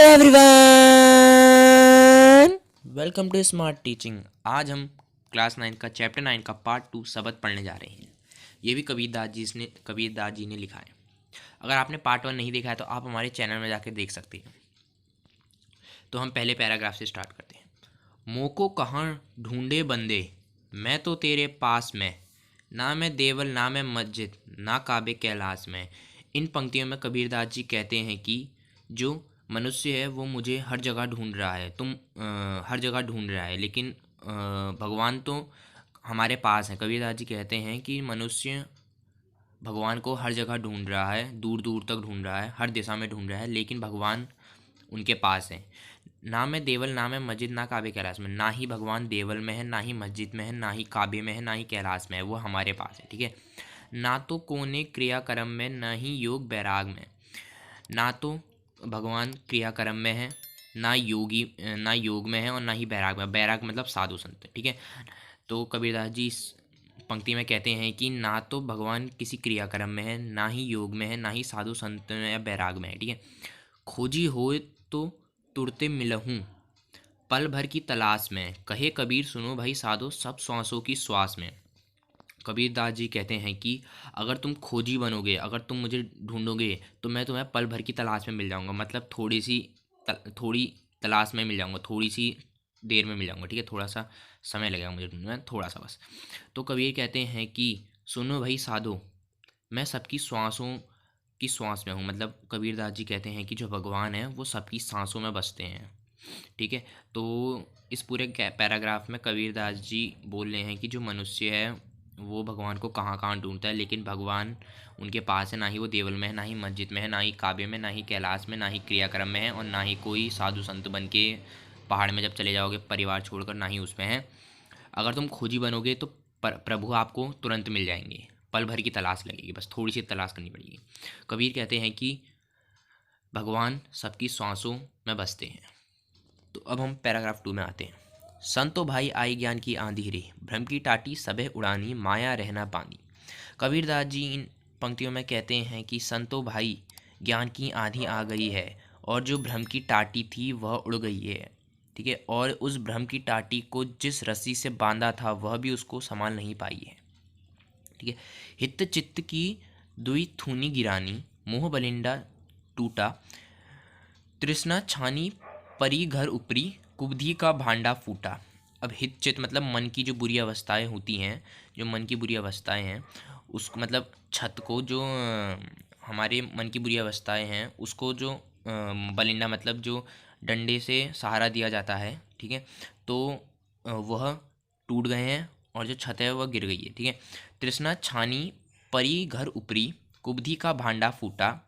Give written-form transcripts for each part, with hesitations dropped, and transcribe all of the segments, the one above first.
Everyone, welcome to smart teaching. आज हम class 9 का चैप्टर 9 का पार्ट 2 सबक पढ़ने जा रहे हैं। ये भी कबीरदास जी ने लिखा है। अगर आपने पार्ट 1 नहीं देखा है तो आप हमारे चैनल में जाकर देख सकते हैं। तो हम पहले पैराग्राफ से स्टार्ट करते हैं। मोको कहाँ ढूंढे बंदे, मैं तो तेरे पास में, ना मैं देवल ना मैं मस्जिद ना काबे कैलाश में। इन पंक्तियों में कबीरदास जी कहते हैं कि जो मनुष्य है वो मुझे हर जगह ढूंढ रहा है, हर जगह ढूंढ रहा है, लेकिन भगवान तो हमारे पास है। कबीरदास जी कहते हैं कि मनुष्य भगवान को हर जगह ढूंढ रहा है, दूर दूर तक ढूंढ रहा है, हर दिशा में ढूंढ रहा है, लेकिन भगवान उनके पास है। ना मैं देवल ना मैं मस्जिद ना काबे कैलाश में। ना ही भगवान देवल में है, ना ही मस्जिद में है, ना ही काबे में है, ना ही कैलाश में है, वो हमारे पास है। ठीक है। ना तो कोने क्रियाक्रम में, ना ही योग बैराग में। ना तो भगवान क्रियाक्रम में है, ना योग में है, और ना ही बैराग में। बैराग मतलब साधु संत। ठीक है। तो कबीरदास जी इस पंक्ति में कहते हैं कि ना तो भगवान किसी क्रियाक्रम में है, ना ही योग में है, ना ही साधु संत में या बैराग में है। ठीक है। खोजी हो तो तुरते मिलहूँ, पल भर की तलाश में, कहे कबीर सुनो भाई साधो सब श्वासों की श्वास में। कबीरदास जी कहते हैं कि अगर तुम खोजी बनोगे, अगर तुम मुझे ढूंढोगे तो मैं तुम्हें पल भर की तलाश में मिल जाऊंगा। मतलब थोड़ी तलाश में मिल जाऊंगा, थोड़ी सी देर में मिल जाऊंगा। ठीक है। थोड़ा सा समय लगेगा मुझे ढूंढने में, थोड़ा सा बस। तो कबीर कहते हैं कि सुनो भाई साधो, मैं सबकी श्वासों की श्वास में हूँ। मतलब कबीरदास जी कहते हैं कि जो भगवान है वो सबकी सांसों में बसते हैं। ठीक है। तो इस पूरे पैराग्राफ में कबीरदास जी बोल रहे हैं कि जो मनुष्य है वो भगवान को कहाँ कहाँ ढूंढता है, लेकिन भगवान उनके पास है। ना ही वो देवल में है, ना ही मस्जिद में है, ना ही काबे में, ना ही कैलाश में, ना ही क्रियाक्रम में है, और ना ही कोई साधु संत बन के पहाड़ में जब चले जाओगे परिवार छोड़कर, ना ही उसमें है। अगर तुम खोजी बनोगे तो प्रभु आपको तुरंत मिल जाएंगे। पल भर की तलाश लगेगी, बस थोड़ी सी तलाश करनी पड़ेगी। कबीर कहते हैं कि भगवान सबकी सांसों में बसते हैं। तो अब हम पैराग्राफ 2 में आते हैं। संतो भाई आई ज्ञान की आंधी रे, भ्रम की टाटी सबे उड़ानी, माया रहना पानी। कबीरदास जी इन पंक्तियों में कहते हैं कि संतो भाई ज्ञान की आंधी आ गई है, और जो भ्रम की टाटी थी वह उड़ गई है। ठीक है। और उस भ्रम की टाटी को जिस रस्सी से बांधा था वह भी उसको संभाल नहीं पाई है। ठीक है। हित चित्त की दुई थूनी गिरानी, मोह बलिंडा टूटा, तृष्णा छानी परी घर ऊपरी, कुब्धि का भांडा फूटा। अब हित चित मतलब मन की जो बुरी अवस्थाएं होती हैं, जो मन की बुरी अवस्थाएं हैं उसको, मतलब छत को जो हमारे मन की बुरी अवस्थाएं हैं उसको जो बलिंडा मतलब जो डंडे से सहारा दिया जाता है। ठीक है। तो वह टूट गए हैं और जो छत है वह गिर गई है। ठीक है। तृष्णा छानी परी घर ऊपरी, कुब्धि का भांडा फूटा।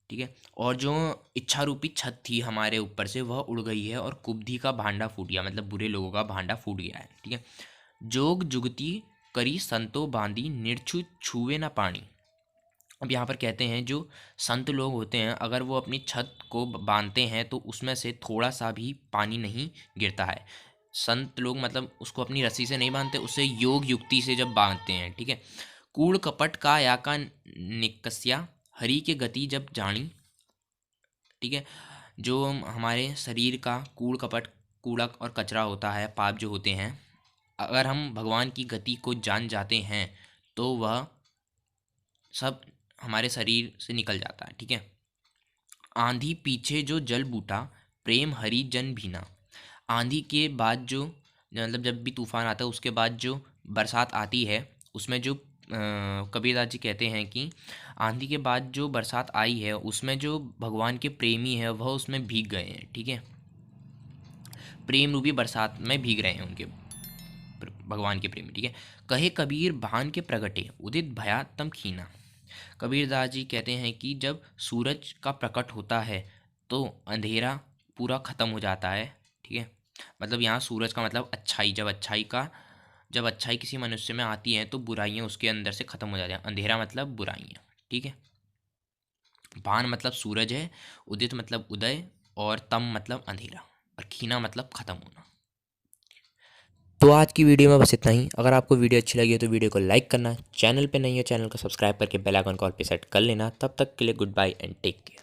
ठीक है। और जो इच्छा रूपी छत थी हमारे ऊपर से वह उड़ गई है, और कुब्धि का भांडा फूट गया, मतलब बुरे लोगों का भांडा फूट गया है। ठीक है। जोग जुगती करी संतो बांधी, निर्छु छुए न पानी। अब यहाँ पर कहते हैं जो संत लोग होते हैं अगर वो अपनी छत को बांधते हैं तो उसमें से थोड़ा सा भी पानी नहीं गिरता है। संत लोग मतलब उसको अपनी रस्सी से नहीं बांधते, उसे योग युक्ति से जब बांधते हैं। ठीक है। कूड़ कपट का या का निकस्या, हरि के गति जब जानी। ठीक है। जो हमारे शरीर का कूड़ कपट, कूड़ा और कचरा होता है, पाप जो होते हैं, अगर हम भगवान की गति को जान जाते हैं तो वह सब हमारे शरीर से निकल जाता है। ठीक है। आंधी पीछे जो जल बूटा, प्रेम हरि जन भीना। आंधी के बाद जो मतलब जब भी तूफान आता है उसके बाद जो बरसात आती है उसमें जो कबीरदास जी कहते हैं कि आंधी के बाद जो बरसात आई है उसमें जो भगवान के प्रेमी है वह उसमें भीग गए हैं। ठीक है। प्रेम रूपी बरसात में भीग रहे हैं उनके भगवान के प्रेमी। ठीक है। कहे कबीर भान के प्रगटे, उदित भया तम खीना। कबीरदास जी कहते हैं कि जब सूरज का प्रकट होता है तो अंधेरा पूरा ख़त्म हो जाता है। ठीक है। मतलब यहाँ सूरज का मतलब अच्छाई, जब अच्छाई किसी मनुष्य में आती है तो बुराइयाँ उसके अंदर से ख़त्म हो जाती हैं। अंधेरा मतलब बुराइयाँ। ठीक है। भान मतलब सूरज है, उदित मतलब उदय, और तम मतलब अंधेरा, और खीना मतलब ख़त्म होना। तो आज की वीडियो में बस इतना ही। अगर आपको वीडियो अच्छी लगी हो तो वीडियो को लाइक करना, चैनल पे नहीं हो चैनल को सब्सक्राइब करके बेल आइकन कॉल पे सेट कर लेना। तब तक के लिए good bye and take care.